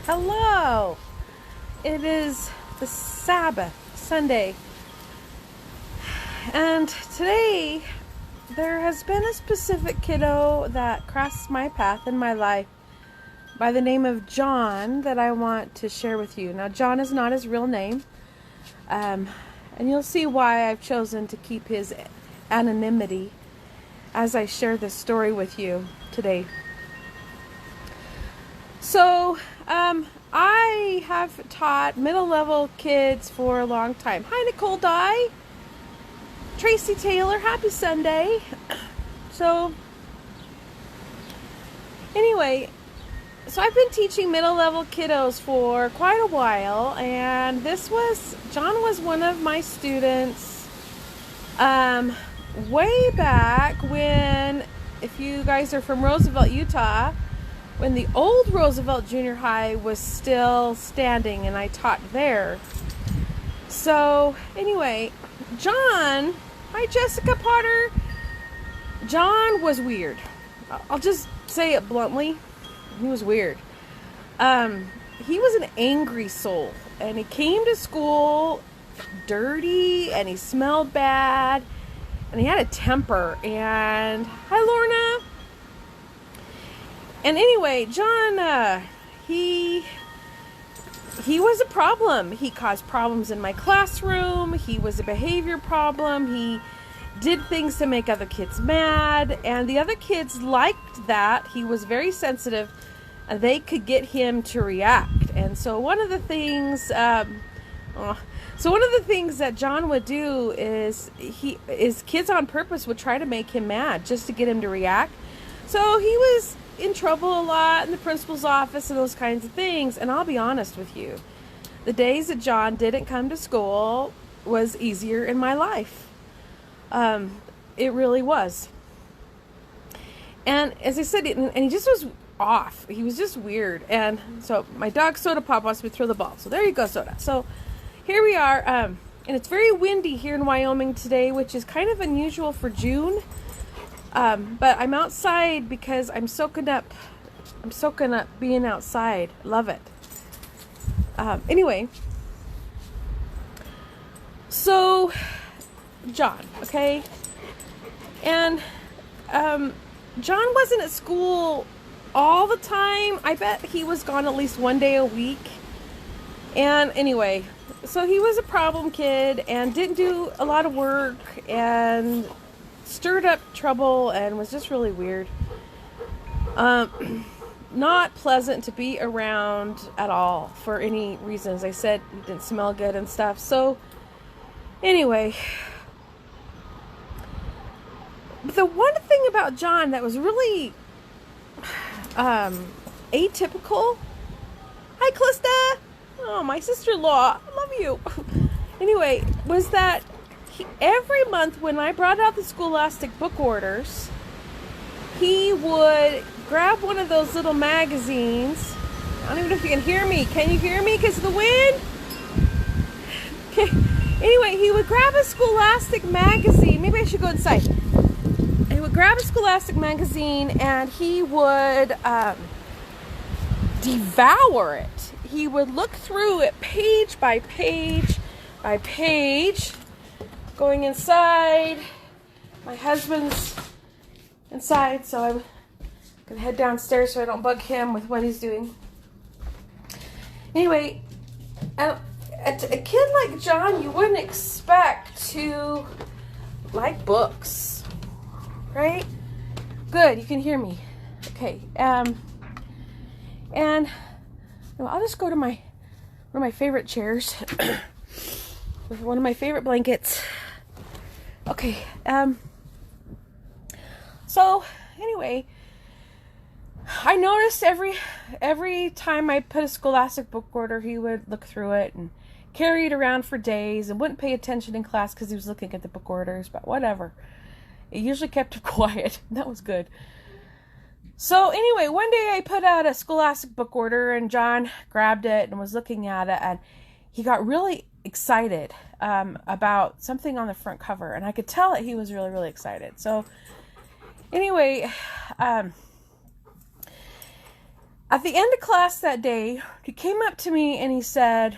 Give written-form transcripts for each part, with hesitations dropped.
Hello! It is the Sabbath, Sunday, and today there has been a specific kiddo that crossed my path in my life by the name of John that I want to share with you. Now, John is not his real name, and you'll see why I've chosen to keep his anonymity as I share this story with you today. So, I have taught middle level kids for a long time. Hi, Nicole Dye. Tracy Taylor, happy Sunday. So, anyway, I've been teaching middle level kiddos for quite a while, and John was one of my students, way back when, if you guys are from Roosevelt, Utah, when the old Roosevelt Junior High was still standing and I taught there. So anyway, John, hi Jessica Potter. John was weird. I'll just say it bluntly. He was weird. He was an angry soul, and he came to school dirty, and he smelled bad, and he had a temper. And hi Lorna. And anyway, John, he was a problem. He caused problems in my classroom. He was a behavior problem. He did things to make other kids mad. And the other kids liked that. He was very sensitive. And they could get him to react. And so one of the things that John would do is kids on purpose would try to make him mad just to get him to react. So he was in trouble a lot in the principal's office and those kinds of things. And I'll be honest with you, the days that John didn't come to school was easier in my life. It really was. And as I said, and he just was off. He was just weird. And so my dog Soda Pop wants me to throw the ball. So there you go, Soda. So here we are. And it's very windy here in Wyoming today, which is kind of unusual for June. But I'm outside because I'm soaking up being outside. Love it. Anyway, so John, okay? And John wasn't at school all the time. I bet he was gone at least one day a week. And anyway, so he was a problem kid and didn't do a lot of work and stirred up trouble and was just really weird. Not pleasant to be around at all for any reasons. I said he didn't smell good and stuff. So anyway, the one thing about John that was really atypical. Hi, Calista. Oh, my sister-in-law. I love you. Anyway, was that every month when I brought out the Scholastic book orders, he would grab one of those little magazines. I don't even know if you can hear me. Can you hear me because of the wind? Okay. Anyway, he would grab a Scholastic magazine. Maybe I should go inside. He would grab a Scholastic magazine and he would devour it. He would look through it page by page by page. Going inside. My husband's inside, so I'm gonna head downstairs so I don't bug him with what he's doing. Anyway, a kid like John, you wouldn't expect to like books, right? Good, you can hear me. Okay, and I'll just go to one of my favorite chairs with one of my favorite blankets. Okay, so anyway, I noticed every time I put a Scholastic book order, he would look through it and carry it around for days and wouldn't pay attention in class because he was looking at the book orders, but whatever. It usually kept him quiet. That was good. So anyway, one day I put out a Scholastic book order and John grabbed it and was looking at it, and he got really excited about something on the front cover, and I could tell that he was really, really excited. So anyway, At the end of class that day, he came up to me and he said,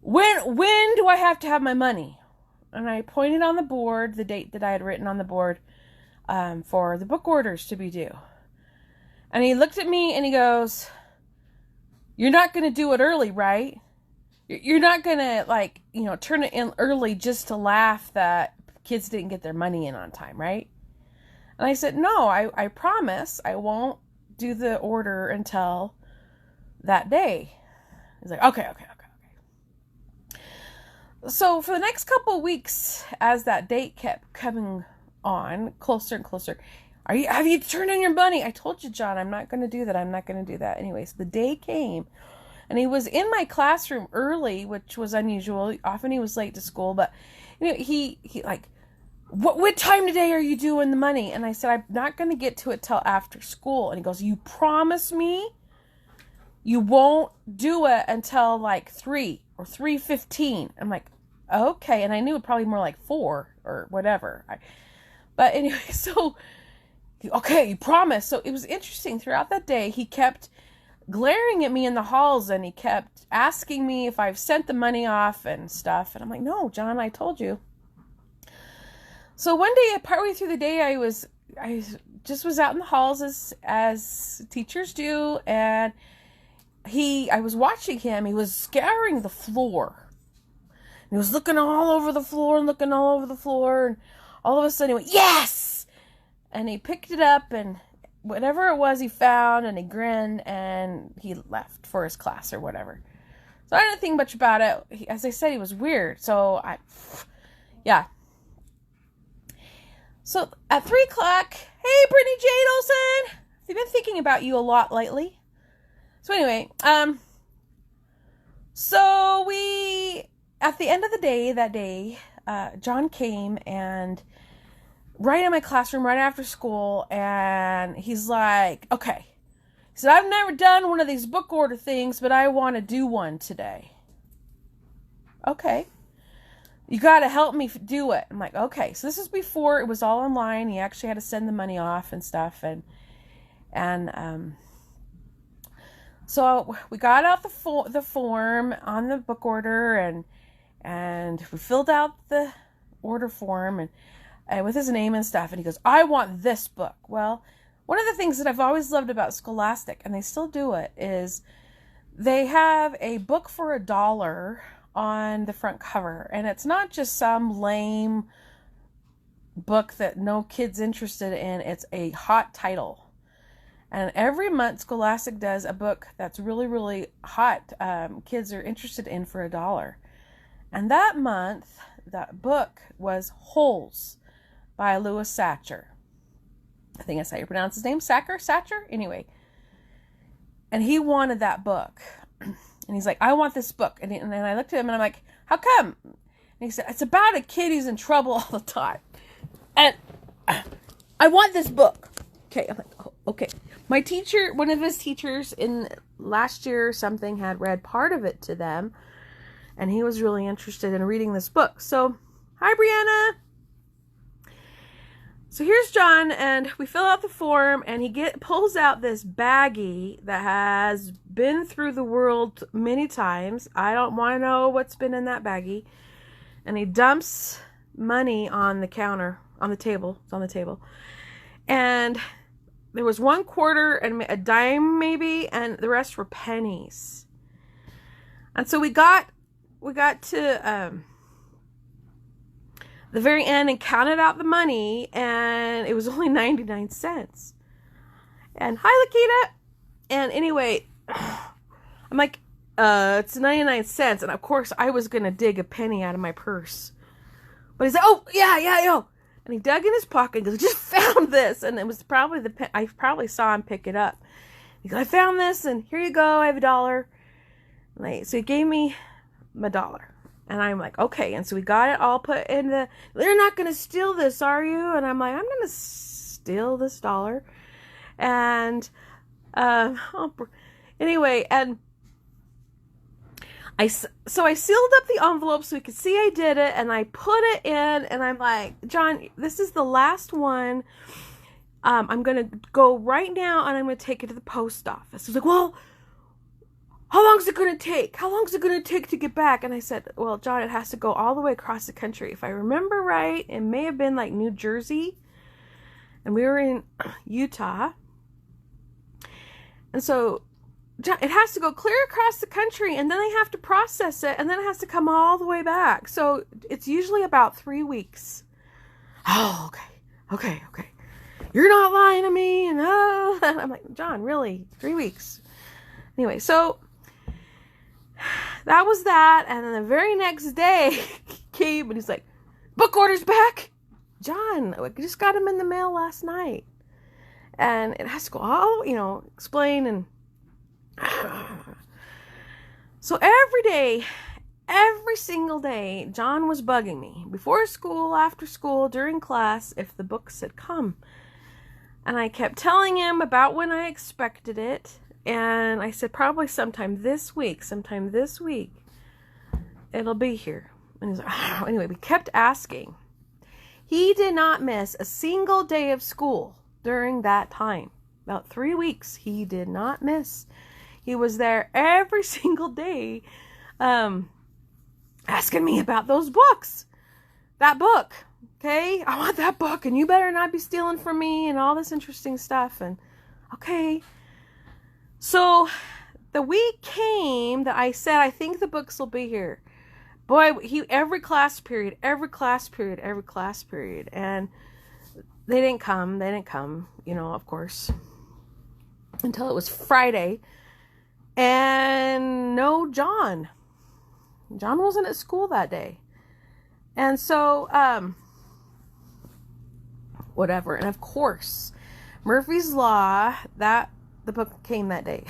when do I have to have my money? And I pointed on the board, the date that I had written on the board for the book orders to be due. And he looked at me and he goes, you're not going to do it early, right? You're not going to, turn it in early just to laugh that kids didn't get their money in on time, right? And I said, no, I promise I won't do the order until that day. He's like, okay. So for the next couple of weeks, as that date kept coming on closer and closer, have you turned in your money? I told you, John, I'm not going to do that. I'm not going to do that. Anyways, the day came and he was in my classroom early, which was unusual. Often he was late to school, but he like, what time today are you doing the money? And I said, I'm not going to get to it till after school. And he goes, you promise me you won't do it until like 3 or 3:15. I'm like, okay. And I knew it probably more like 4 or whatever. But anyway, so, okay, you promise. So it was interesting. Throughout that day, he kept glaring at me in the halls and he kept asking me if I've sent the money off and stuff. And I'm like, no, John, I told you. So one day, partway through the day, I just was out in the halls as teachers do, and I was watching him. He was scouring the floor. He was looking all over the floor, and all of a sudden he went, yes! And he picked it up, and whatever it was he found, and he grinned, and he left for his class or whatever. So I didn't think much about it. As I said, he was weird. So yeah. So at 3 o'clock, hey, Brittany Jade Olsen, I've been thinking about you a lot lately. So anyway, so at the end of the day, that day, John came and right in my classroom, right after school, and he's like, okay. He said, I've never done one of these book order things, but I want to do one today. Okay. You got to help me do it. I'm like, okay. So this is before it was all online. He actually had to send the money off and stuff. So we got out the form on the book order and we filled out the order form and with his name and stuff. And he goes, I want this book. Well, one of the things that I've always loved about Scholastic, and they still do it, is they have a book for $1 on the front cover. And it's not just some lame book that no kid's interested in. It's a hot title. And every month Scholastic does a book that's really, really hot. Kids are interested in for $1. And that month, that book was Holes by Louis Sachar. I think that's how you pronounce his name. Sachar? Anyway. And he wanted that book. And he's like, I want this book. And then I looked at him and I'm like, how come? And he said, it's about a kid who's in trouble all the time. And I want this book. Okay. I'm like, oh, okay. My teacher, one of his teachers in last year or something, had read part of it to them. And he was really interested in reading this book. So, hi, Brianna. So here's John, and we fill out the form, and he pulls out this baggie that has been through the world many times. I don't want to know what's been in that baggie. And he dumps money on the counter, on the table. It's on the table. And there was 1 quarter and a dime maybe, and the rest were pennies. And so we got to the very end and counted out the money, and it was only 99 cents. And hi, Lakita. And anyway, I'm like, it's 99 cents. And of course I was going to dig a penny out of my purse. But he's like, oh, yeah. And he dug in his pocket and goes, I just found this. And it was probably I probably saw him pick it up. He goes, I found this, and here you go, I have $1. So he gave me my $1. And I'm like, okay. And so we got it all put in they're not going to steal this, are you? And I'm like, I'm going to steal this $1. And, anyway, and I sealed up the envelope so he could see I did it, and I put it in, and I'm like, John, this is the last one. I'm going to go right now and I'm going to take it to the post office. He's like, well, how long is it going to take? How long is it going to take to get back? And I said, well, John, it has to go all the way across the country. If I remember right, it may have been like New Jersey. And we were in Utah. And so it has to go clear across the country, and then they have to process it, and then it has to come all the way back. So it's usually about 3 weeks. Oh, okay. You're not lying to me. And I'm like, John, really? 3 weeks? Anyway, so that was that. And then the very next day, he came and he's like, book order's back. John, I just got him in the mail last night. And it has to go all, explain. And so every single day, John was bugging me. Before school, after school, during class, if the books had come. And I kept telling him about when I expected it. And I said, probably sometime this week, it'll be here. And he's like, oh. Anyway, we kept asking. He did not miss a single day of school during that time. About 3 weeks, he did not miss. He was there every single day, asking me about those books. That book, okay? I want that book, and you better not be stealing from me, and all this interesting stuff. And, okay. So the week came that I said, I think the books will be here. Boy, every class period. And they didn't come, of course, until it was Friday. And no John. John wasn't at school that day. And so, whatever. And of course, Murphy's Law, the book came that day,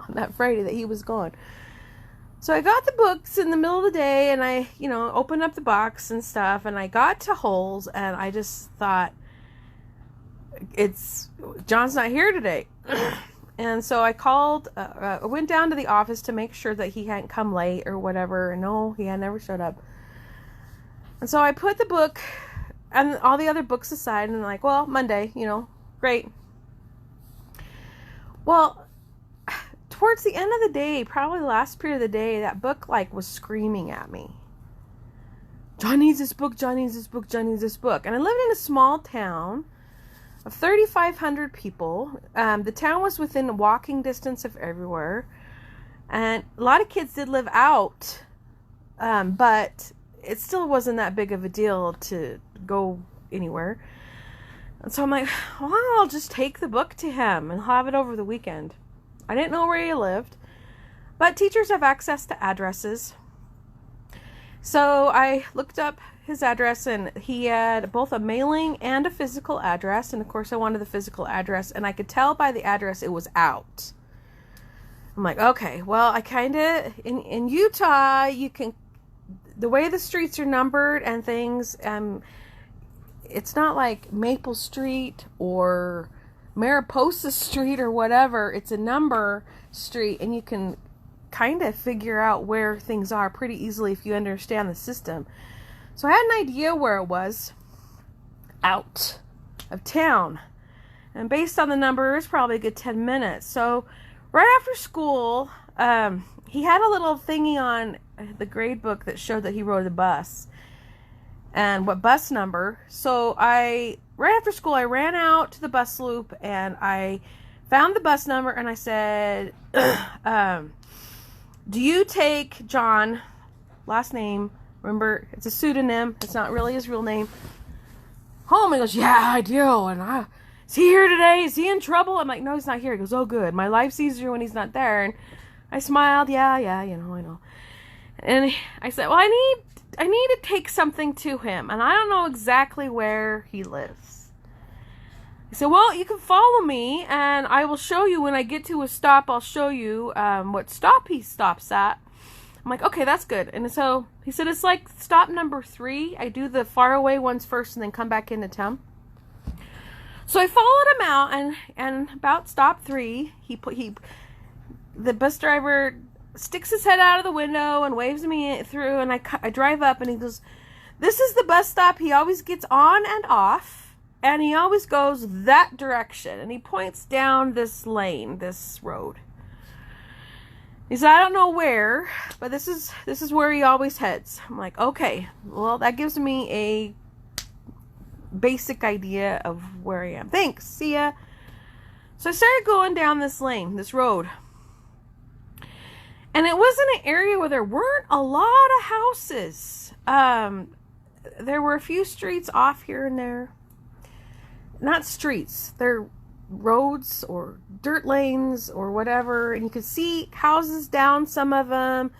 on that Friday that he was gone. So I got the books in the middle of the day, and I, opened up the box and stuff, and I got to Holes, and I just thought, John's not here today. And so I called, I went down to the office to make sure that he hadn't come late or whatever. And no, he had never showed up. And so I put the book and all the other books aside, and I'm like, well, Monday, great. Well, towards the end of the day, probably the last period of the day, that book was screaming at me. John needs this book. And I lived in a small town of 3,500 people. The town was within walking distance of everywhere. And a lot of kids did live out. But it still wasn't that big of a deal to go anywhere. And so I'm like, well, I'll just take the book to him and have it over the weekend. I didn't know where he lived. But teachers have access to addresses. So I looked up his address, and he had both a mailing and a physical address. And of course I wanted the physical address, and I could tell by the address it was out. I'm like, okay, well, I in Utah, the way the streets are numbered and things, it's not like Maple Street or Mariposa Street or whatever. It's a number street, and you can kind of figure out where things are pretty easily if you understand the system. So I had an idea where it was, out of town. And based on the number, it was probably a good 10 minutes. So right after school, he had a little thingy on the grade book that showed that he rode a bus and what bus number. So right after school, I ran out to the bus loop, and I found the bus number, and I said, do you take John, last name, remember, it's a pseudonym, it's not really his real name, home? He goes, yeah, I do. And is he here today? Is he in trouble? I'm like, no, he's not here. He goes, oh, good. My life's easier when he's not there. And I smiled, yeah, I know. And I said, well, I need to take something to him, and I don't know exactly where he lives. He said, well, you can follow me, and I will show you when I get to a stop. I'll show you what stop he stops at. I'm like, okay, that's good. And so he said, it's like stop number 3. I do the far away ones first and then come back into town. So I followed him out, and about stop 3, the bus driver sticks his head out of the window and waves me through, and I drive up, and he goes, this is the bus stop he always gets on and off, and he always goes that direction, and he points down this lane, this road. He said, I don't know where, but this is where he always heads. I'm like, okay, well, that gives me a basic idea of where I am. Thanks, see ya. So I started going down this lane, this road. And it was in an area where there weren't a lot of houses. There were a few streets off here and there. Not streets, they're roads or dirt lanes or whatever, and you could see houses down some of them,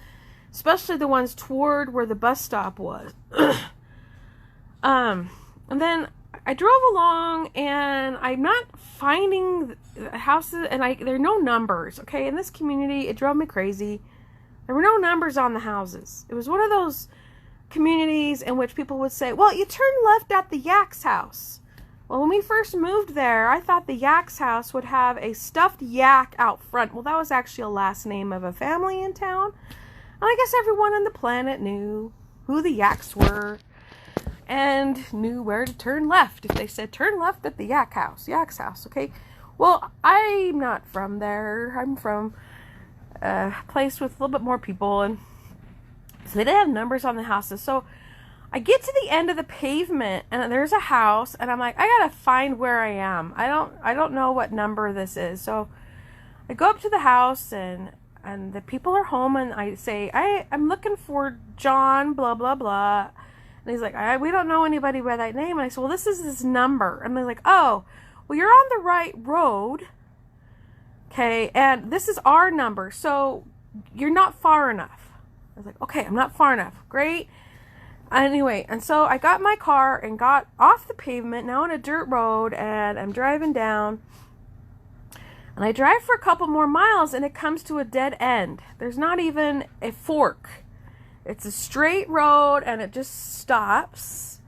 especially the ones toward where the bus stop was. And then I drove along, and I'm not finding the houses, and there are no numbers. Okay, in this community, it drove me crazy. There were no numbers on the houses. It was one of those communities in which people would say, well, you turn left at the Yak's house. Well, when we first moved there, I thought the Yak's house would have a stuffed yak out front. Well, that was actually a last name of a family in town. And I guess everyone on the planet knew who the Yaks were and knew where to turn left. If they said, turn left at the Yak's house, okay? Well, I'm not from there. I'm from a place with a little bit more people, and so they didn't have numbers on the houses. So I get to the end of the pavement, and there's a house, and I'm like, I gotta find where I am. I don't know what number this is. So I go up to the house, and the people are home, and I say, I'm looking for John, blah, blah, blah. And he's like, we don't know anybody by that name. And I said, well, this is his number. And they're like, oh, well, you're on the right road. Okay, and this is our number, so you're not far enough. I was like, okay, I'm not far enough. Great. Anyway, and so I got my car and got off the pavement, now on a dirt road, and I'm driving down. And I drive for a couple more miles, and it comes to a dead end. There's not even a fork. It's a straight road, and it just stops.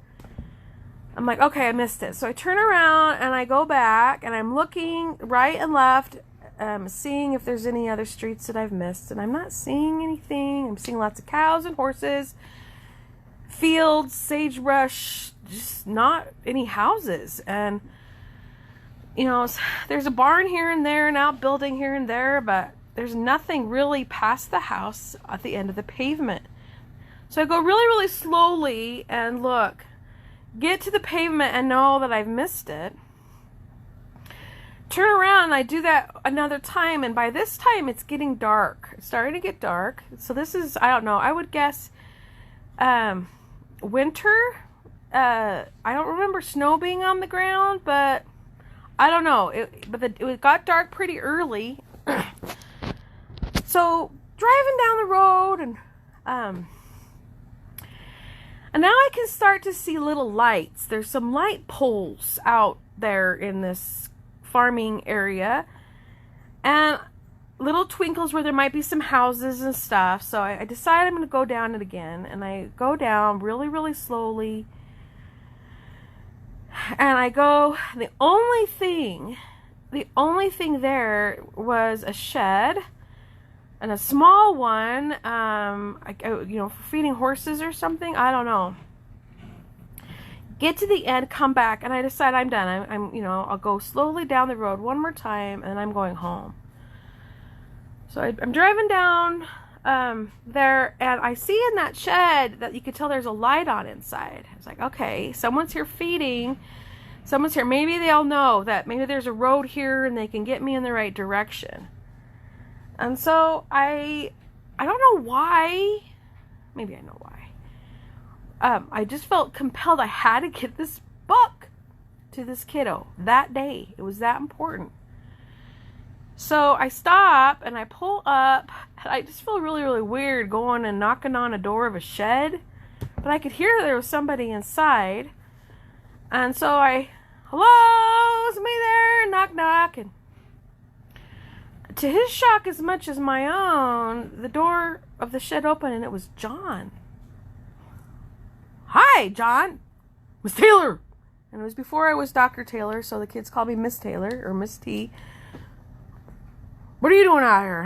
I'm like, okay, I missed it. So I turn around, and I go back, and I'm looking right and left, seeing if there's any other streets that I've missed. And I'm not seeing anything. I'm seeing lots of cows and horses, fields, sagebrush, just not any houses. And you know, there's a barn here and there, an outbuilding here and there, but there's nothing really past the house at the end of the pavement. So I go really, really slowly and look, get to the pavement and know that I've missed it. Turn around, and I do that another time, and by this time it's getting dark. It's starting to get dark. So this is, I don't know, I would guess winter. I don't remember snow being on the ground, but I don't know. It got dark pretty early. So driving down the road, and now I can start to see little lights. There's some light poles out there in this farming area, and little twinkles where there might be some houses and stuff. So I decide I'm going to go down it again, and I go down really, really slowly. And I go, the only thing there was a shed, and a small one, for feeding horses or something. I don't know. Get to the end, come back, and I decide I'm done. I'll go slowly down the road one more time, and I'm going home. So I'm driving down there, and I see in that shed that you could tell there's a light on inside. It's like, okay, someone's here feeding. Someone's here. Maybe they'll know that maybe there's a road here, and they can get me in the right direction. And so I don't know why. Maybe I know why. I just felt compelled. I had to get this book to this kiddo that day. It was that important. So I stop and I pull up, and I just feel really, really weird going and knocking on a door of a shed. But I could hear there was somebody inside. And so hello, somebody there? Knock, knock. And to his shock as much as my own, the door of the shed opened, and it was John. Hi, John. Miss Taylor. And it was before I was Dr. Taylor, so the kids call me Miss Taylor or Miss T. What are you doing out here?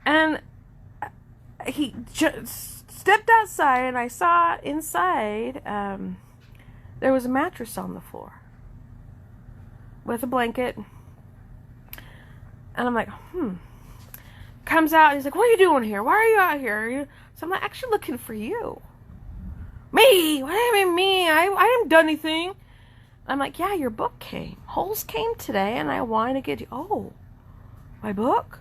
And he just stepped outside, and I saw inside there was a mattress on the floor with a blanket. And I'm like, Comes out and he's like, what are you doing here? Why are you out here? So I'm like, actually looking for you. Me? What do you mean me? I haven't done anything. I'm like, yeah, your book came. Holes came today and I wanted to get you. Oh, my book?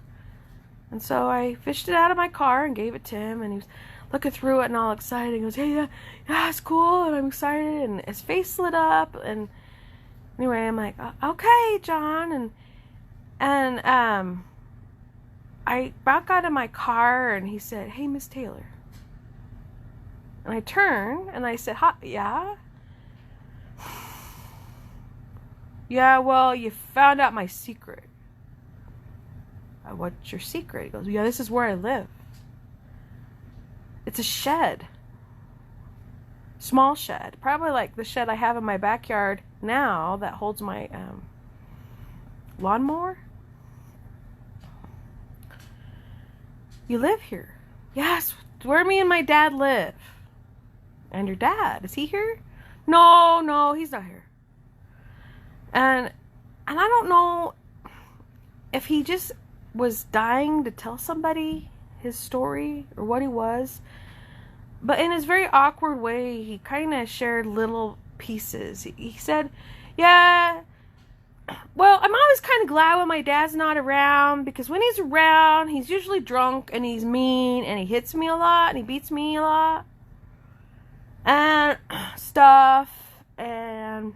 And so I fished it out of my car and gave it to him, and he was looking through it and all excited. He goes, yeah, it's cool, and I'm excited, and his face lit up, and anyway, I'm like, okay, John, and I back out of my car, and he said, hey, Miss Taylor. And I turned, and I said, yeah? Yeah, well, you found out my secret. What's your secret? He goes, yeah, this is where I live. It's a shed. Small shed. Probably like the shed I have in my backyard now that holds my lawnmower. You live here? Yes. Where me and my dad live. And your dad, is he here? No, he's not here. And I don't know if he just was dying to tell somebody his story or what he was, but in his very awkward way, he kind of shared little pieces. He said, yeah, well, I'm always kind of glad when my dad's not around, because when he's around, he's usually drunk and he's mean and he hits me a lot and he beats me a lot and stuff. And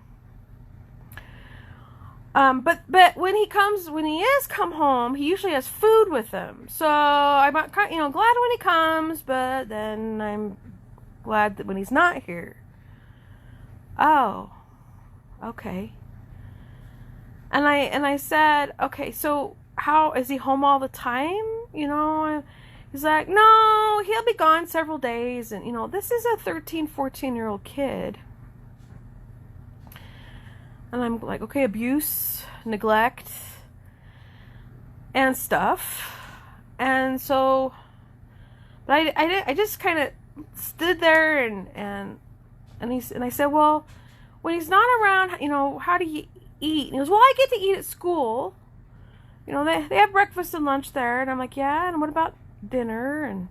but when he is come home, he usually has food with him. So I'm glad when he comes, but then I'm glad that when he's not here. Oh, okay. And I said, okay, so how is he home all the time? He's like, no, he'll be gone several days, and this is a 13, 14-year-old kid. And I'm like, okay, abuse, neglect, and stuff. And so, but I just kind of stood there and I said, well, when he's not around, how do you eat? And he goes, well, I get to eat at school. They have breakfast and lunch there. And I'm like, yeah, and what about dinner and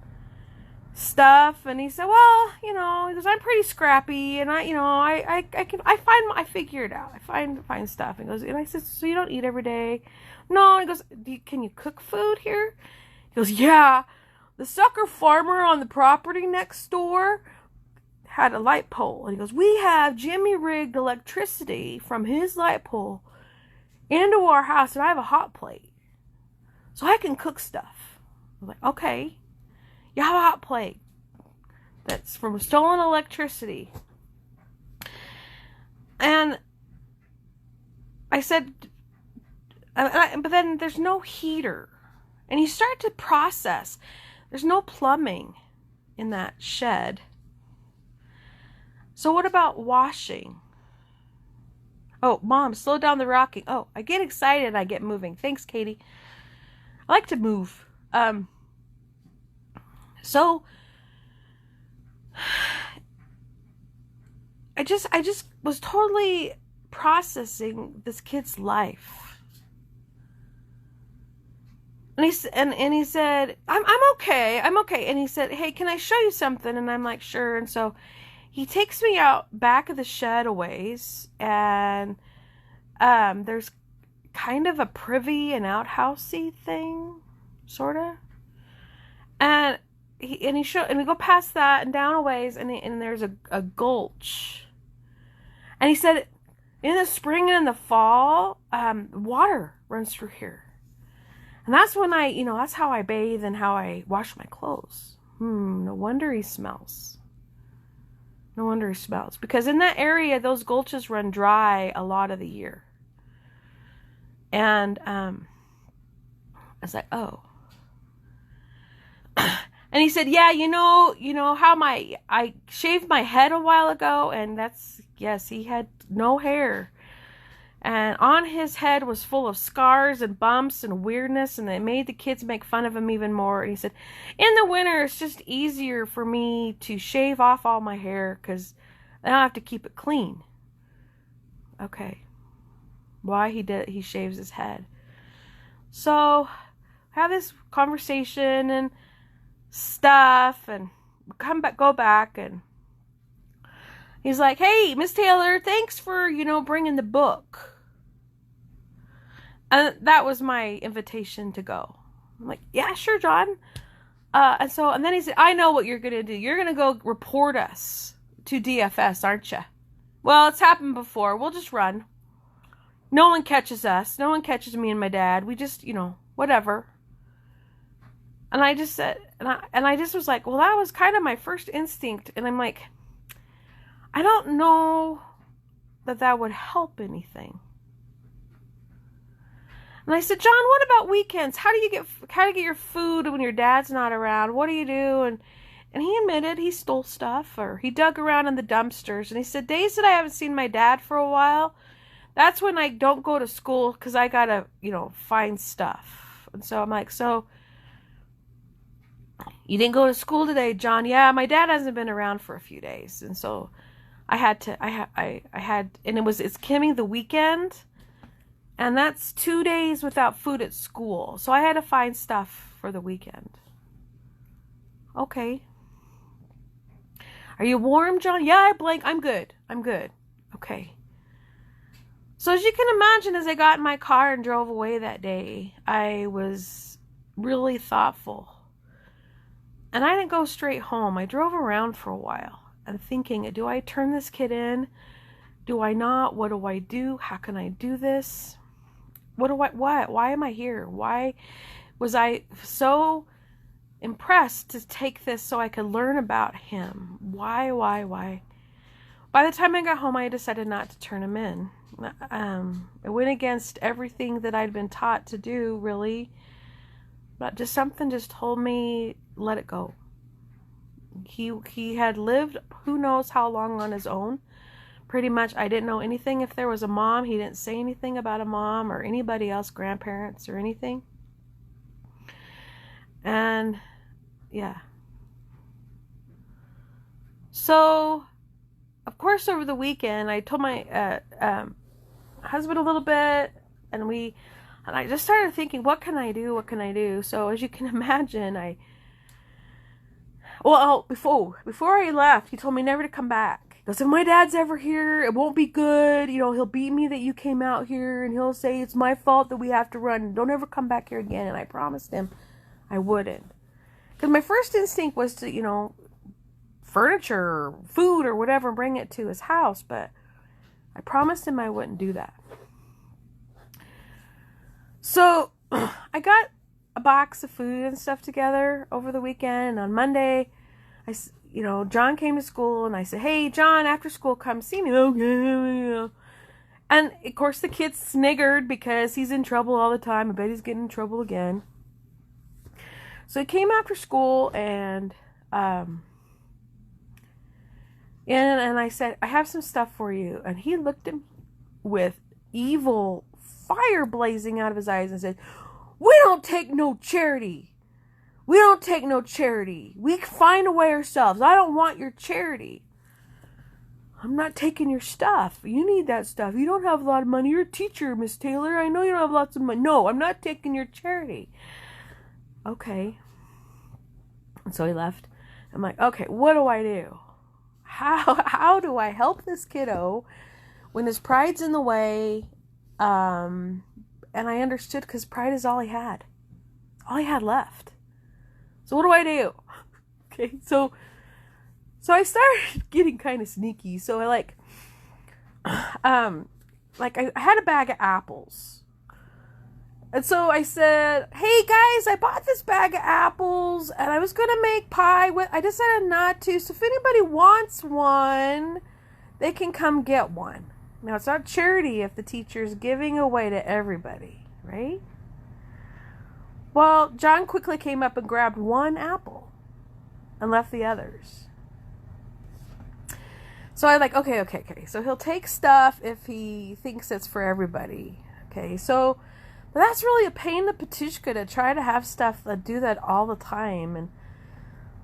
stuff? And he said, well, he goes, I'm pretty scrappy, and I figure it out. I find stuff. And goes, and I said, so you don't eat every day? No. And he goes, can you cook food here? He goes, yeah. The sucker farmer on the property next door had a light pole, and he goes, we have Jimmy rigged electricity from his light pole into our house, and I have a hot plate, so I can cook stuff. I was like, okay. You have a hot plate that's from stolen electricity. And I said, but then there's no heater. And you start to process. There's no plumbing in that shed. So what about washing? Oh, Mom, slow down the rocking. Oh, I get excited and I get moving. Thanks, Katie. I like to move. So I just was totally processing this kid's life. And he said, I'm okay. And he said, hey, can I show you something? And I'm like, sure. And so he takes me out back of the shed a ways, and there's kind of a privy and outhousey thing, sorta. And we go past that and down a ways, and there's a gulch. And he said, in the spring and in the fall, water runs through here. And that's when that's how I bathe and how I wash my clothes. No wonder he smells. No wonder he smells. Because in that area, those gulches run dry a lot of the year. And I was like, oh. And he said, yeah, how I shaved my head a while ago, and yes, he had no hair. And on his head was full of scars and bumps and weirdness, and it made the kids make fun of him even more. And he said, in the winter, it's just easier for me to shave off all my hair because I don't have to keep it clean. Okay. Why he shaves his head. So, have this conversation and stuff, and go back, and he's like, hey, Miss Taylor, thanks for, bringing the book. And that was my invitation to go. I'm like, yeah, sure, John. And then he said, I know what you're going to do. You're going to go report us to DFS, aren't you? Well, it's happened before. We'll just run. No one catches us. No one catches me and my dad. We just, whatever. And I just said, and I just was like, well, that was kind of my first instinct. And I'm like, I don't know that would help anything. And I said, John, what about weekends? How do you get your food when your dad's not around? What do you do? And he admitted he stole stuff, or he dug around in the dumpsters. And he said, days that I haven't seen my dad for a while, that's when I don't go to school because I gotta, find stuff. And so I'm like, so you didn't go to school today, John? Yeah, my dad hasn't been around for a few days. And so it's coming the weekend. And that's 2 days without food at school. So I had to find stuff for the weekend. Okay. Are you warm, John? Yeah, I'm good. Okay. So as you can imagine, as I got in my car and drove away that day, I was really thoughtful. And I didn't go straight home. I drove around for a while and thinking, do I turn this kid in? Do I not? What do I do? How can I do this? Why am I here? Why was I so impressed to take this so I could learn about him? Why? By the time I got home, I decided not to turn him in. It went against everything that I'd been taught to do, really. But something just told me, let it go. He had lived who knows how long on his own. Pretty much, I didn't know anything if there was a mom. He didn't say anything about a mom or anybody else, grandparents or anything. And, yeah. So, of course, over the weekend, I told my husband a little bit, and I just started thinking, what can I do? So, as you can imagine, before I left, he told me never to come back. He goes, if my dad's ever here, it won't be good. He'll beat me that you came out here, and he'll say it's my fault that we have to run. Don't ever come back here again. And I promised him I wouldn't. Because my first instinct was to, furniture or food or whatever, and bring it to his house. But I promised him I wouldn't do that. So I got a box of food and stuff together over the weekend. And on Monday, John came to school, and I said, hey, John, after school, come see me. Okay. And, of course, the kid sniggered because he's in trouble all the time. I bet he's getting in trouble again. So he came after school, and I said, I have some stuff for you. And he looked at me with evil fire blazing out of his eyes and said, we don't take no charity. We don't take no charity. We can find a way ourselves. I don't want your charity. I'm not taking your stuff. You need that stuff. You don't have a lot of money. You're a teacher, Miss Taylor. I know you don't have lots of money. No, I'm not taking your charity. Okay. And so he left. I'm like, okay, what do I do? How do I help this kiddo when his pride's in the way? And I understood, because pride is all he had. All he had left. So what do I do? Okay, so I started getting kind of sneaky. So I I had a bag of apples. And so I said, hey guys, I bought this bag of apples and I was going to make pie. I decided not to. So if anybody wants one, they can come get one. Now, it's not charity if the teacher's giving away to everybody, right? Well, John quickly came up and grabbed one apple and left the others. So I'm like, okay. So he'll take stuff if he thinks it's for everybody. Okay, so but that's really a pain in the patushka to try to have stuff that do that all the time. And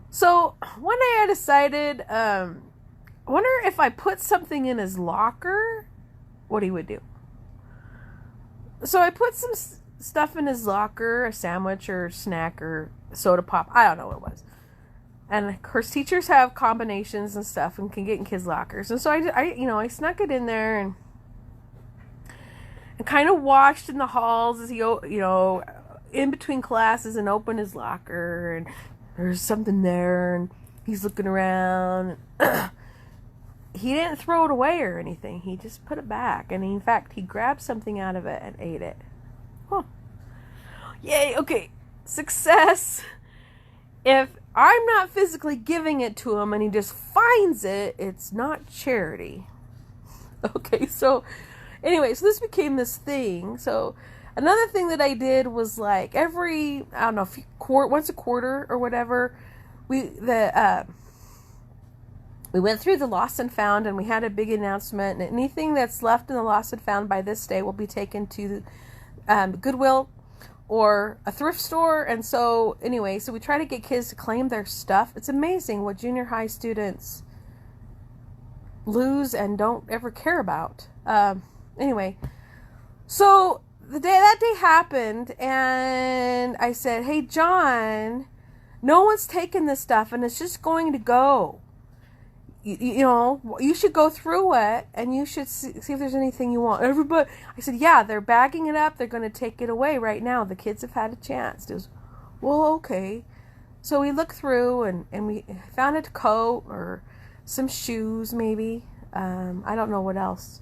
so one day I decided, I wonder if I put something in his locker what he would do. So I put some stuff in his locker, a sandwich or snack or soda pop. I don't know what it was. And of course, teachers have combinations and stuff and can get in kids' lockers. And so I snuck it in there and kind of watched in the halls as he, in between classes, and opened his locker, and there's something there, and he's looking around. He didn't throw it away or anything. He just put it back. And in fact, he grabbed something out of it and ate it. Huh. Yay, okay. Success. If I'm not physically giving it to him and he just finds it, it's not charity. Okay, so anyway, so this became this thing. So another thing that I did was like every, I don't know, once a quarter or whatever, we went through the lost and found, and we had a big announcement, and anything that's left in the lost and found by this day will be taken to Goodwill or a thrift store. And so anyway, so we try to get kids to claim their stuff. It's amazing what junior high students lose and don't ever care about. Anyway, so that day happened, and I said, hey, John, no one's taken this stuff, and it's just going to go. You should go through it, and you should see if there's anything you want. Everybody, I said, yeah, they're bagging it up. They're going to take it away right now. The kids have had a chance. It was, well, okay. So we looked through, and we found a coat or some shoes, maybe. I don't know what else.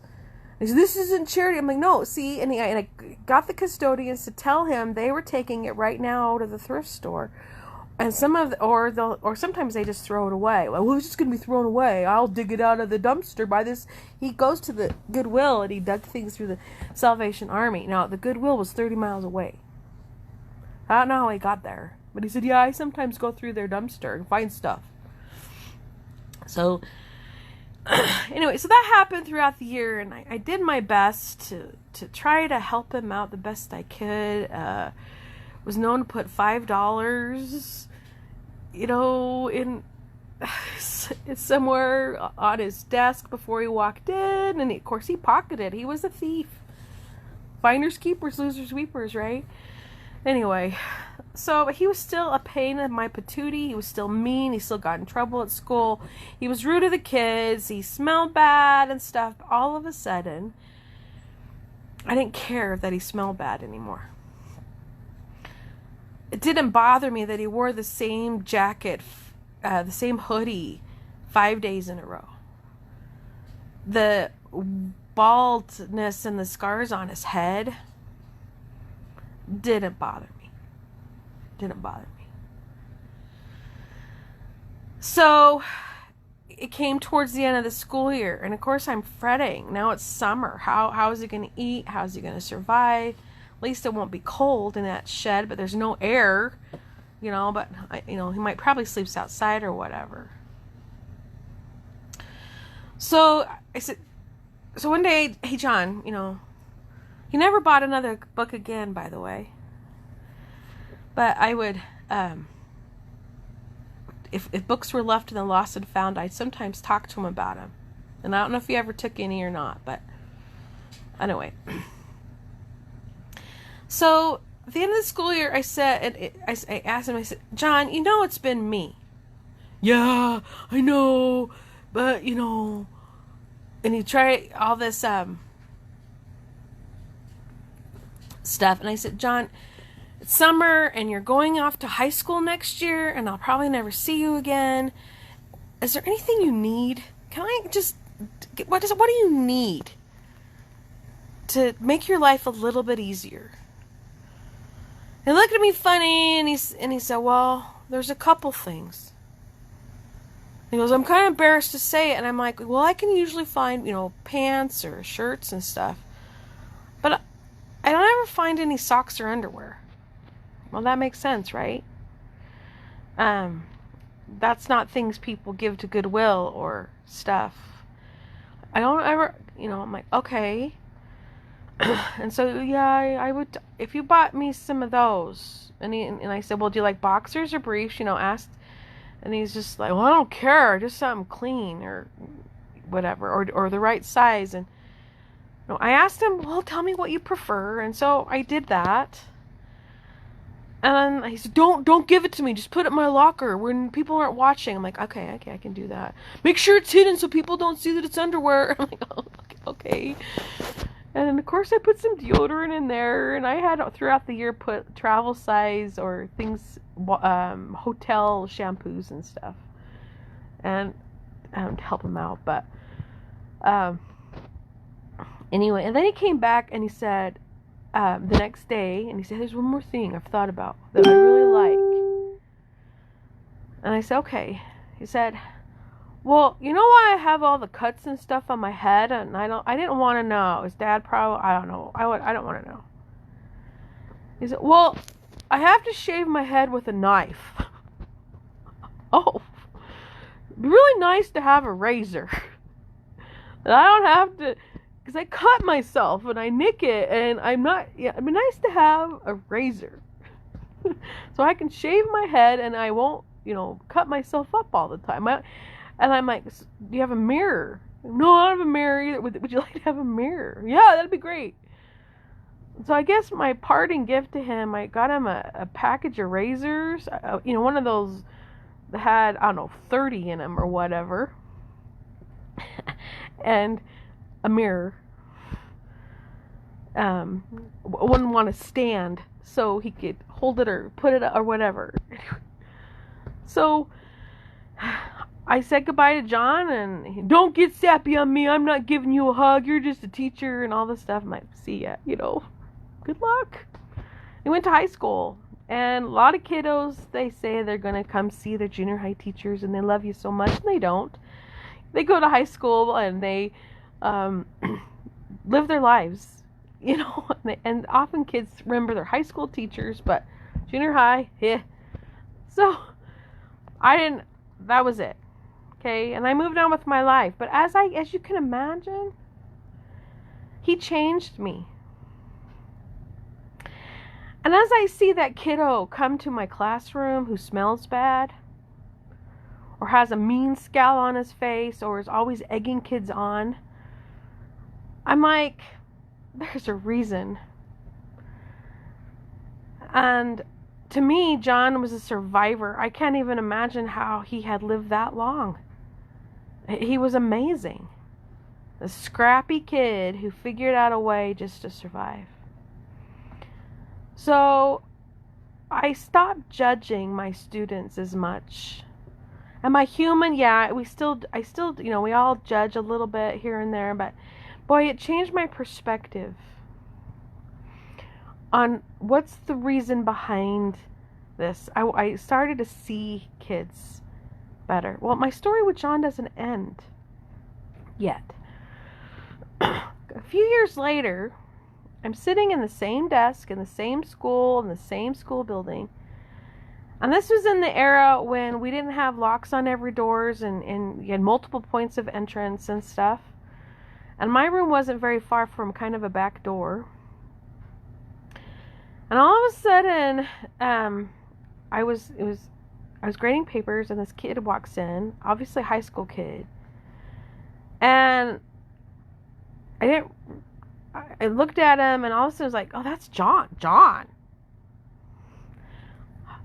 He said, this isn't charity. I'm like, no, see, and I got the custodians to tell him they were taking it right now to the thrift store. And or sometimes they just throw it away. Well, it's just going to be thrown away. I'll dig it out of the dumpster by this. He goes to the Goodwill and he dug things through the Salvation Army. Now, the Goodwill was 30 miles away. I don't know how he got there. But he said, yeah, I sometimes go through their dumpster and find stuff. So, anyway, so that happened throughout the year. And I did my best to try to help him out the best I could. Was known to put $5, in somewhere on his desk before he walked in, and of course he pocketed. He was a thief. Finders keepers, losers weepers, right? Anyway, so he was still a pain in my patootie. He was still mean. He still got in trouble at school. He was rude to the kids. He smelled bad and stuff. But all of a sudden, I didn't care that he smelled bad anymore. It didn't bother me that he wore the same jacket, the same hoodie 5 days in a row. The baldness and the scars on his head didn't bother me. So it came towards the end of the school year, and of course I'm fretting. Now it's summer. How is he going to eat? How is he going to survive? At least it won't be cold in that shed, but there's no air, but he might probably sleeps outside or whatever. So I said, so one day, hey John, he never bought another book again, by the way. But I would, if books were left in the lost and found, I'd sometimes talk to him about them. And I don't know if he ever took any or not, but anyway. So at the end of the school year, I said, I asked him, I said, John, it's been me. Yeah, I know, but and he tried all this stuff, and I said, John, it's summer, and you're going off to high school next year, and I'll probably never see you again. Is there anything you need? Can I just, what do you need to make your life a little bit easier? He looked at me funny, and he said, well, there's a couple things. He goes, I'm kind of embarrassed to say it. And I'm like, well, I can usually find, pants or shirts and stuff. But I don't ever find any socks or underwear. Well, that makes sense, right? That's not things people give to Goodwill or stuff. I don't ever, I'm like, okay. And so, yeah, I would, if you bought me some of those, and I said, well, do you like boxers or briefs, asked, and he's just like, well, I don't care, just something clean, or whatever, or the right size, and No, I asked him, well, tell me what you prefer. And so I did that. And he said, don't give it to me. Just put it in my locker when people aren't watching. I'm like, okay, I can do that. Make sure it's hidden so people don't see that it's underwear. I'm like, oh, okay. And of course I put some deodorant in there. And I had throughout the year put travel size or things, hotel shampoos and stuff. And to help him out. But anyway, and then he came back and he said, the next day, and he said, there's one more thing I've thought about that I really like. And I said, okay. He said, well, you know why I have all the cuts and stuff on my head? And I didn't want to know. His dad probably, I don't know. I don't want to know. He said, well, I have to shave my head with a knife. Oh, it'd be really nice to have a razor. And I don't have to, because I cut myself and I nick it, and it'd be nice to have a razor. So I can shave my head and I won't, cut myself up all the time. And I'm like, do you have a mirror? No, I don't have a mirror either. Would you like to have a mirror? Yeah, that'd be great. So I guess my parting gift to him, I got him a package of razors, one of those that had, 30 in them or whatever. And a mirror. Wouldn't want to stand so he could hold it or put it or whatever. So I said goodbye to John, and don't get sappy on me. I'm not giving you a hug. You're just a teacher and all this stuff. I'm like, see ya, good luck. He went to high school, and a lot of kiddos, they say they're going to come see their junior high teachers and they love you so much, and they don't. They go to high school and they live their lives, and often kids remember their high school teachers, but junior high, yeah. So that was it. Okay, and I moved on with my life. But as you can imagine, he changed me. And as I see that kiddo come to my classroom who smells bad, or has a mean scowl on his face, or is always egging kids on, I'm like, there's a reason. And to me, John was a survivor. I can't even imagine how he had lived that long. He was amazing. A scrappy kid who figured out a way just to survive. So I stopped judging my students as much. Am I human? Yeah, I still, we all judge a little bit here and there, but boy, it changed my perspective on what's the reason behind this. I started to see kids better. Well, my story with John doesn't end yet. A few years later, I'm sitting in the same desk in the same school building. And this was in the era when we didn't have locks on every doors and you had multiple points of entrance and stuff. And my room wasn't very far from kind of a back door. And all of a sudden, I was grading papers, and this kid walks in, obviously a high school kid. And I looked at him, and all of a sudden I was like, oh, that's John. John.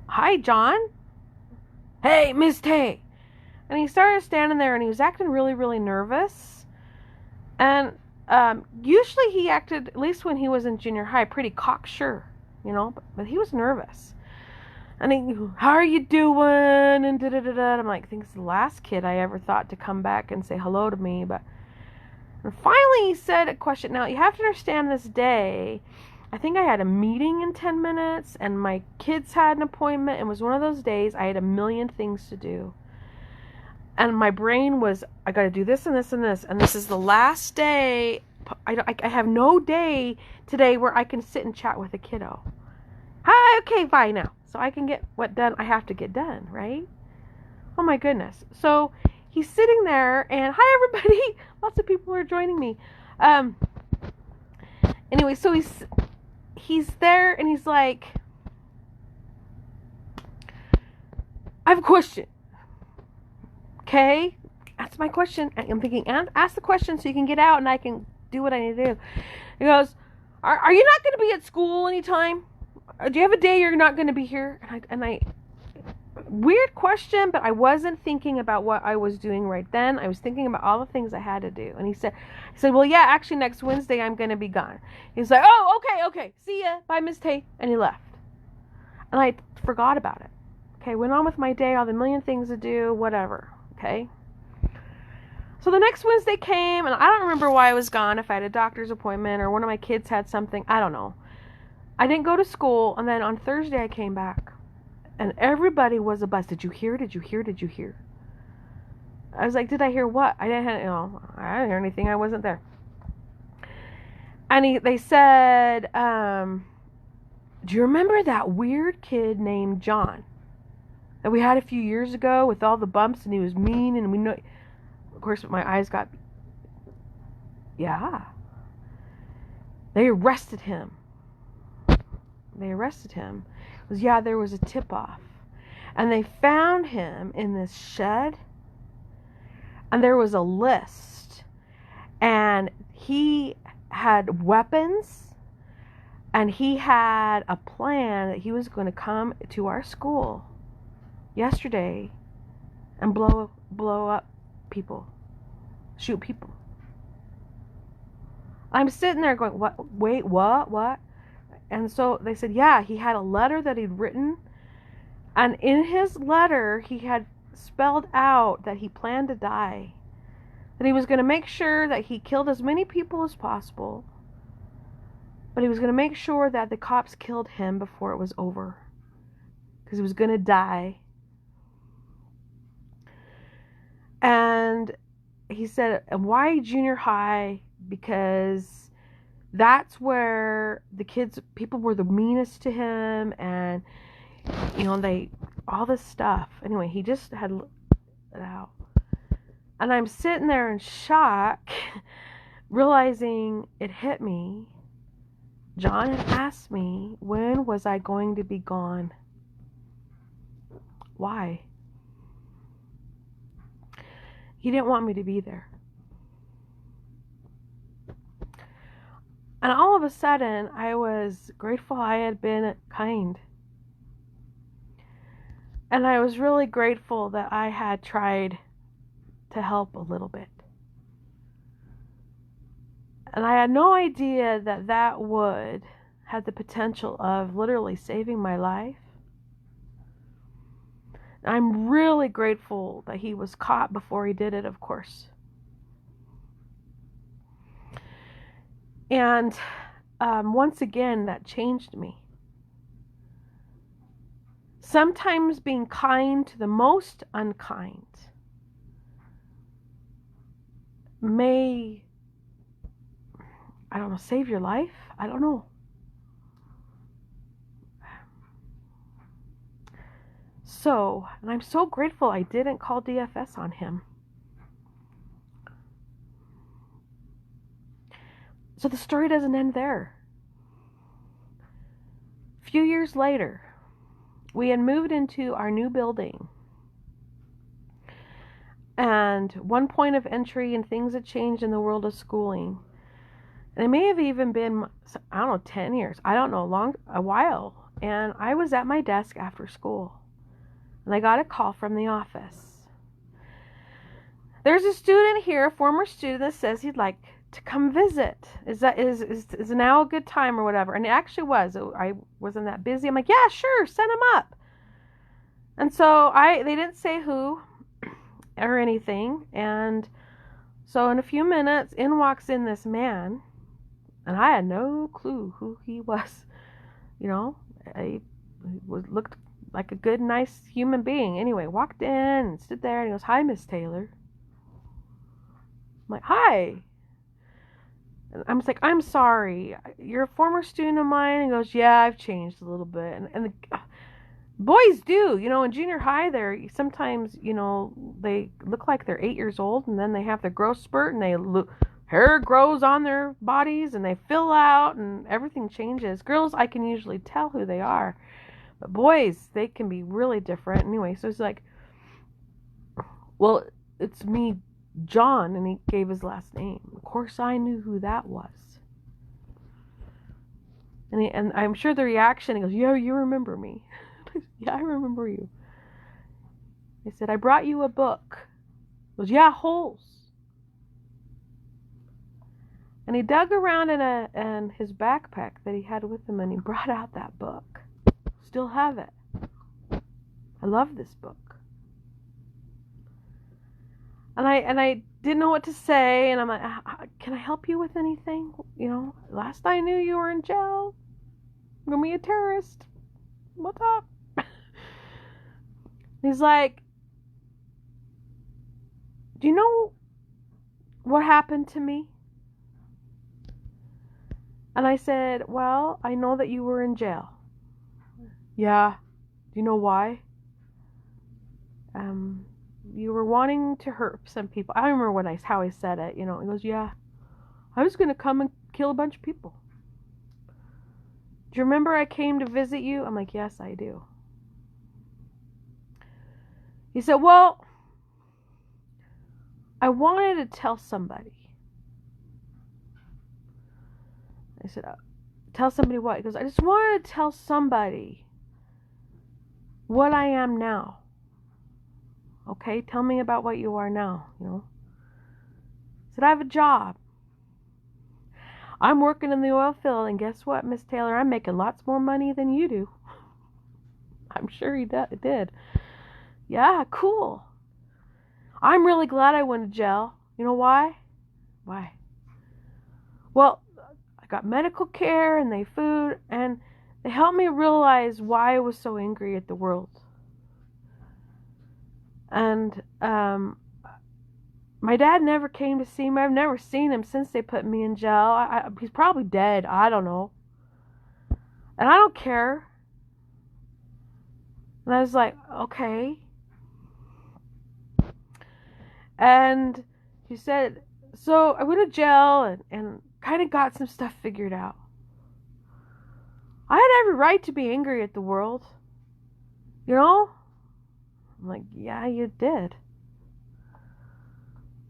Hi, John. Hey, Miss Tay. And he started standing there, and he was acting really, really nervous. And usually he acted, at least when he was in junior high, pretty cocksure, but he was nervous. And he, how are you doing? And da-da-da-da. I'm like, I think it's the last kid I ever thought to come back and say hello to me. And finally he said a question. Now, you have to understand this day, I think I had a meeting in 10 minutes, and my kids had an appointment. It was one of those days I had a million things to do. And my brain was, I got to do this and this and this. And this is the last day. I have no day today where I can sit and chat with a kiddo. Hi, okay, fine now. So I can get what done I have to get done, right? Oh my goodness. So he's sitting there, and hi everybody. Lots of people are joining me. Anyway, so he's there, and he's like, I have a question. Okay, that's my question. I'm thinking, ask the question so you can get out and I can do what I need to do. He goes, are you not going to be at school anytime? Do you have a day you're not going to be here? And I weird question, but I wasn't thinking about what I was doing right then. I was thinking about all the things I had to do. And he said, well, yeah, actually next Wednesday I'm going to be gone. He's like, oh, okay. See ya. Bye, Miss Tay. And he left. And I forgot about it. Okay, went on with my day, all the million things to do, whatever. Okay. So the next Wednesday came, and I don't remember why I was gone, if I had a doctor's appointment or one of my kids had something. I don't know. I didn't go to school, and then on Thursday I came back. And everybody was abuzz. Did you hear? Did you hear? Did you hear? I was like, did I hear what? I didn't hear anything. I wasn't there. And they said, do you remember that weird kid named John that we had a few years ago with all the bumps, and he was mean, and we know. Of course, my eyes got. Yeah. They arrested him. Yeah, there was a tip-off. And they found him in this shed. And there was a list. And he had weapons. And he had a plan that he was going to come to our school yesterday and blow up people. Shoot people. I'm sitting there going, what? Wait, what? And so they said, yeah, he had a letter that he'd written. And in his letter, he had spelled out that he planned to die. That he was going to make sure that he killed as many people as possible. But he was going to make sure that the cops killed him before it was over. Because he was going to die. And he said, why junior high? Because that's where people were the meanest to him, and all this stuff. Anyway, he just had it out. And I'm sitting there in shock, realizing it hit me. John had asked me, when was I going to be gone? Why? He didn't want me to be there. And all of a sudden, I was grateful I had been kind. And I was really grateful that I had tried to help a little bit. And I had no idea that would have the potential of literally saving my life. I'm really grateful that he was caught before he did it, of course. And once again, that changed me. Sometimes being kind to the most unkind may, save your life? I don't know. So, and I'm so grateful I didn't call DFS on him. So the story doesn't end there. A few years later, we had moved into our new building. And one point of entry, and things had changed in the world of schooling. And it may have even been, 10 years. I don't know, a while. And I was at my desk after school. And I got a call from the office. There's a student here, a former student, that says he'd like to come visit. Is now a good time or whatever? And it actually was. I wasn't that busy. I'm like, yeah, sure, send him up. And so they didn't say who or anything. And so in a few minutes, in walks in this man, and I had no clue who he was. He looked like a good, nice human being. Anyway, walked in and stood there, and he goes, "Hi, Miss Taylor." I'm like, "Hi." And I'm just like, "I'm sorry, you're a former student of mine." And he goes, "Yeah, I've changed a little bit." And the boys do, in junior high, sometimes, they look like they're 8 years old, and then they have their growth spurt, and hair grows on their bodies, and they fill out, and everything changes. Girls, I can usually tell who they are, but boys, they can be really different. Anyway, so it's like, "Well, it's me, John, and he gave his last name. Of course, I knew who that was. And I'm sure the reaction, he goes, yeah, you remember me. Yeah, I remember you. He said, I brought you a book. He goes, yeah, holes. And he dug around in his backpack that he had with him, and he brought out that book. Still have it. I love this book. And I didn't know what to say, and I'm like, can I help you with anything? You know, last I knew you were in jail. You're gonna be a terrorist. What's up? He's like, do you know what happened to me? And I said, well, I know that you were in jail. Yeah. Do you know why? You were wanting to hurt some people. I don't remember how I said it. You know, he goes, yeah. I was going to come and kill a bunch of people. Do you remember I came to visit you? I'm like, yes, I do. He said, well, I wanted to tell somebody. I said, tell somebody what? He goes, I just wanted to tell somebody what I am now. Okay, tell me about what you are now, you know. I said, I have a job. I'm working in the oil field, and guess what, Miss Taylor? I'm making lots more money than you do. I'm sure he did. Yeah, cool. I'm really glad I went to jail. You know why? Why? Well, I got medical care and they food, and they helped me realize why I was so angry at the world. And my dad never came to see me. I've never seen him since they put me in jail. He's probably dead. I don't know. And I don't care. And I was like, okay. And he said, so I went to jail and kind of got some stuff figured out. I had every right to be angry at the world. You know? I'm like, yeah, you did.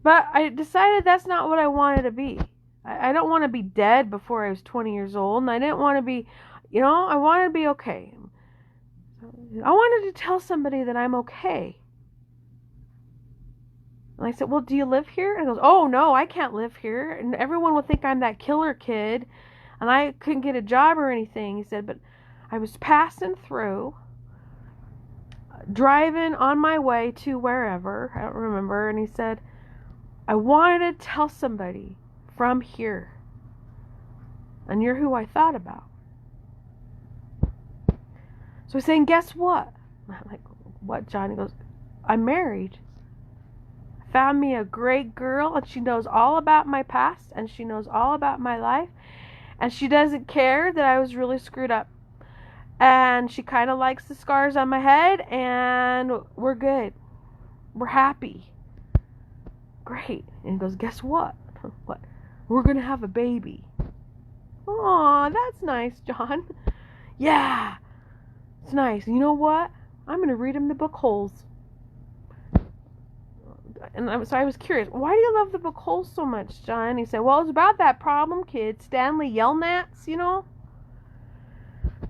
But I decided that's not what I wanted to be. I don't want to be dead before I was 20 years old. And I didn't want to be, you know, I wanted to be okay. I wanted to tell somebody that I'm okay. And I said, well, do you live here? And he goes, oh, no, I can't live here. And everyone will think I'm that killer kid. And I couldn't get a job or anything. He said, but I was passing through, driving on my way to wherever. I don't remember. And he said, I wanted to tell somebody from here. And you're who I thought about. So he's saying, guess what? I'm like, what, John? He goes, I'm married. Found me a great girl, and she knows all about my past, and she knows all about my life, and she doesn't care that I was really screwed up, and she kind of likes the scars on my head, and we're good. We're happy. Great. And he goes, guess what? What? We're going to have a baby. Aw, that's nice, John. Yeah, it's nice. You know what? I'm going to read him the book Holes. And so I was curious, why do you love the book Holes so much, John? He said, well, it's about that problem kid, Stanley Yelnats, you know?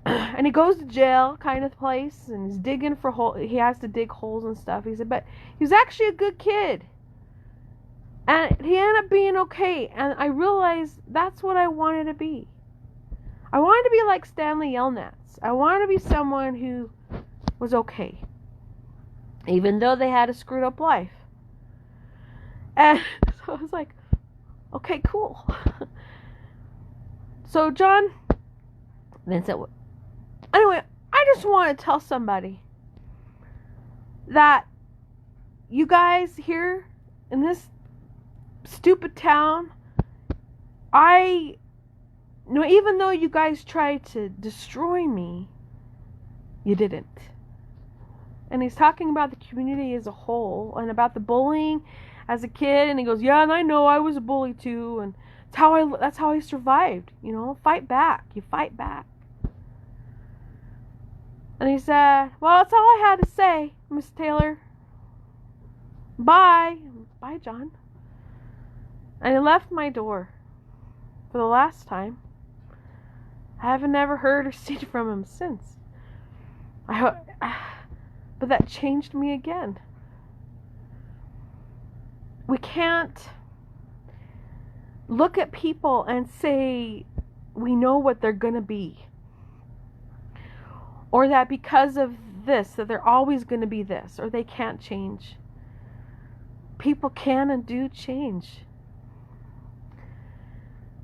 And he goes to jail kind of place, and he's digging for holes. He has to dig holes and stuff. He said, but he was actually a good kid. And he ended up being okay. And I realized that's what I wanted to be. I wanted to be like Stanley Yelnats. I wanted to be someone who was okay, even though they had a screwed up life. And so I was like, okay, cool. So John then said, anyway, I just want to tell somebody that you guys here in this stupid town, even though you guys tried to destroy me, you didn't. And he's talking about the community as a whole and about the bullying as a kid, and he goes, yeah, and I know I was a bully too, and that's how I survived, you know, fight back, you fight back. And he said, well, that's all I had to say, Miss Taylor. Bye. Bye, John. And he left my door for the last time. I haven't ever heard or seen from him since. But that changed me again. We can't look at people and say we know what they're going to be. Or that because of this, that they're always going to be this, or they can't change. People can and do change.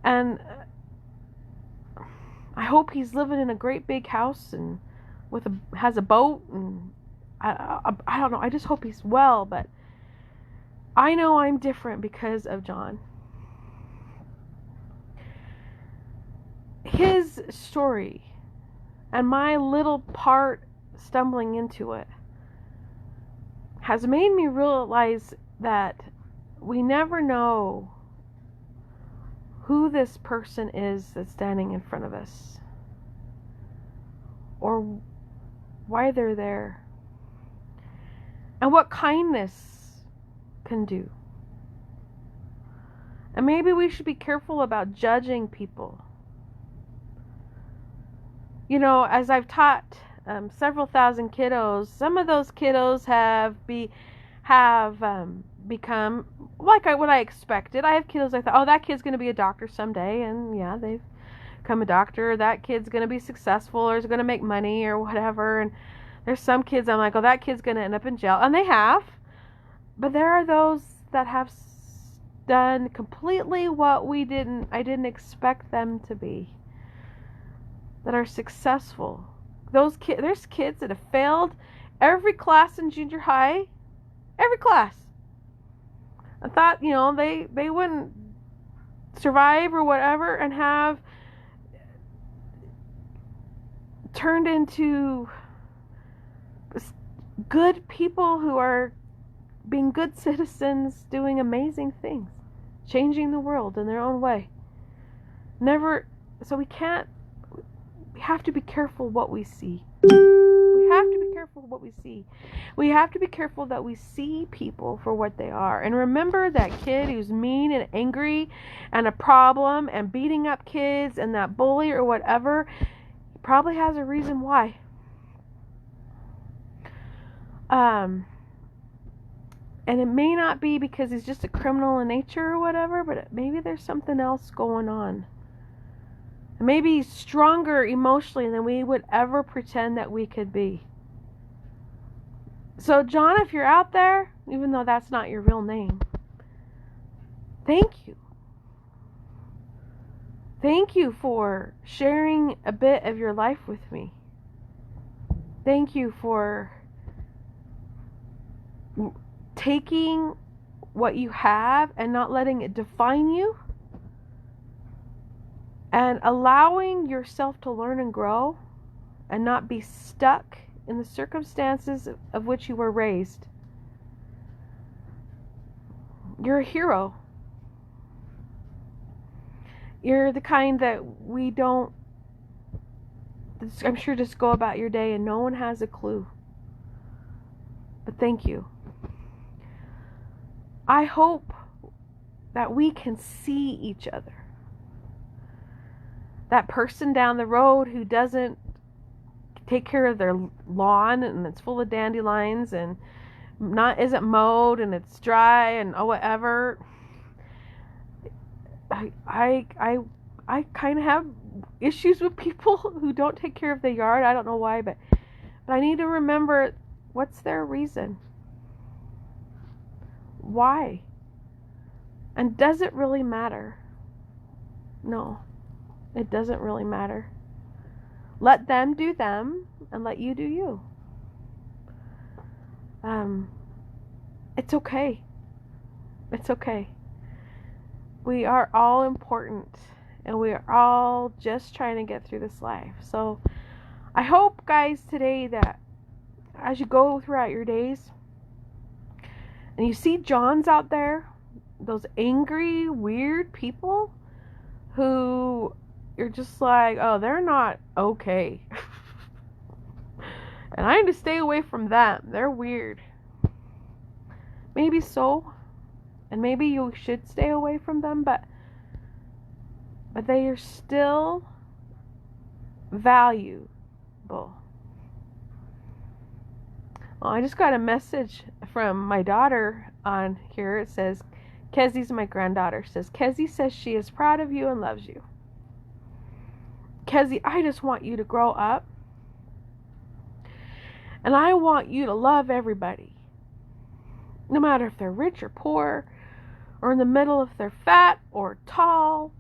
And I hope he's living in a great big house and has a boat, and I don't know. I just hope he's well, but I know I'm different because of John. His story and my little part stumbling into it has made me realize that we never know who this person is that's standing in front of us, or why they're there, and what kindness can do. And maybe we should be careful about judging people. You know, as I've taught several thousand kiddos, some of those kiddos have become like what I expected. I have kiddos I thought, oh, that kid's going to be a doctor someday, and yeah, they've become a doctor. That kid's going to be successful, or is going to make money, or whatever. And there's some kids I'm like, oh, that kid's going to end up in jail, and they have. But there are those that have done completely what I didn't expect them to be, that are successful. There's kids that have failed every class in junior high, every class. I thought, you know, they wouldn't survive or whatever, and have turned into good people who are being good citizens, doing amazing things, changing the world in their own way. So we have to be careful what we see. We have to be careful what we see. We have to be careful that we see people for what they are. And remember that kid who's mean and angry and a problem and beating up kids, and that bully or whatever, he probably has a reason why. And it may not be because he's just a criminal in nature or whatever, but maybe there's something else going on. Maybe he's stronger emotionally than we would ever pretend that we could be. So, John, if you're out there, even though that's not your real name, thank you. Thank you for sharing a bit of your life with me. Thank you for taking what you have and not letting it define you, and allowing yourself to learn and grow and not be stuck in the circumstances of which you were raised. You're a hero. You're the kind that we don't, I'm sure, just go about your day and no one has a clue. But thank you. I hope that we can see each other. That person down the road who doesn't take care of their lawn and it's full of dandelions and isn't mowed and it's dry and whatever. I kind of have issues with people who don't take care of their yard. I don't know why, but I need to remember, what's their reason? Why? And does it really matter? No, it doesn't really matter. Let them do them and let you do you. It's okay. It's okay. We are all important, and we are all just trying to get through this life. So I hope, guys, today that as you go throughout your days and you see Johns out there, those angry, weird people who you're just like, oh, they're not okay. And I need to stay away from them. They're weird. Maybe so. And maybe you should stay away from them, but they are still valuable. Well, I just got a message from my daughter on here. It says, Kezzy's my granddaughter. It says, Kezzy says she is proud of you and loves you. Kezzy, I just want you to grow up. And I want you to love everybody. No matter if they're rich or poor, or in the middle, if they're fat or tall,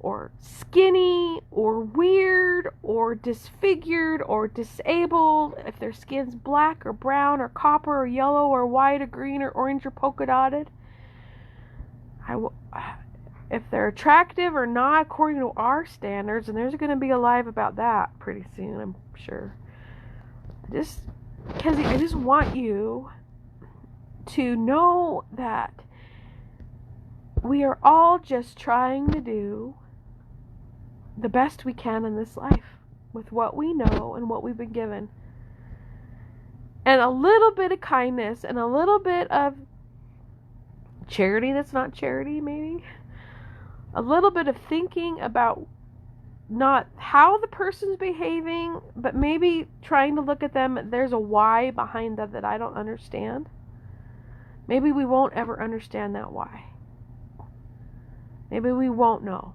or skinny, or weird, or disfigured, or disabled, if their skin's black or brown or copper or yellow or white or green or orange or polka dotted. If they're attractive or not according to our standards, and there's going to be a live about that pretty soon, I'm sure. Kezzy, I just want you to know that we are all just trying to do the best we can in this life with what we know and what we've been given. And a little bit of kindness and a little bit of charity that's not charity, maybe. A little bit of thinking about not how the person's behaving, but maybe trying to look at them. There's a why behind that I don't understand. Maybe we won't ever understand that why. Maybe we won't know.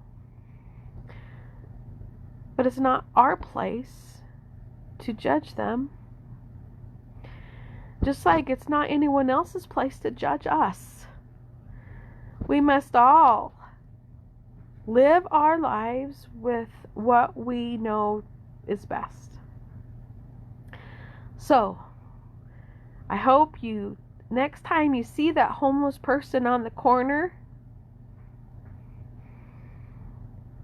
But it's not our place to judge them. Just like it's not anyone else's place to judge us. We must all live our lives with what we know is best. So, I hope next time you see that homeless person on the corner,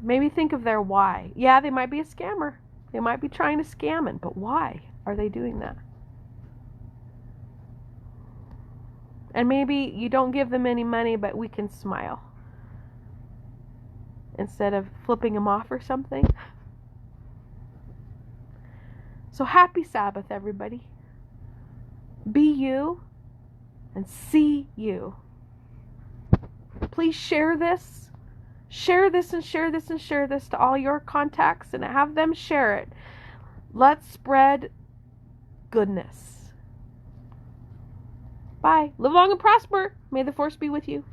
maybe think of their why. Yeah, they might be a scammer. They might be trying to scam it, but why are they doing that? And maybe you don't give them any money, but we can smile instead of flipping them off or something. So happy Sabbath, everybody. Be you and see you. Please share this. Share this and share this and share this to all your contacts and have them share it. Let's spread goodness. Bye. Live long and prosper. May the force be with you.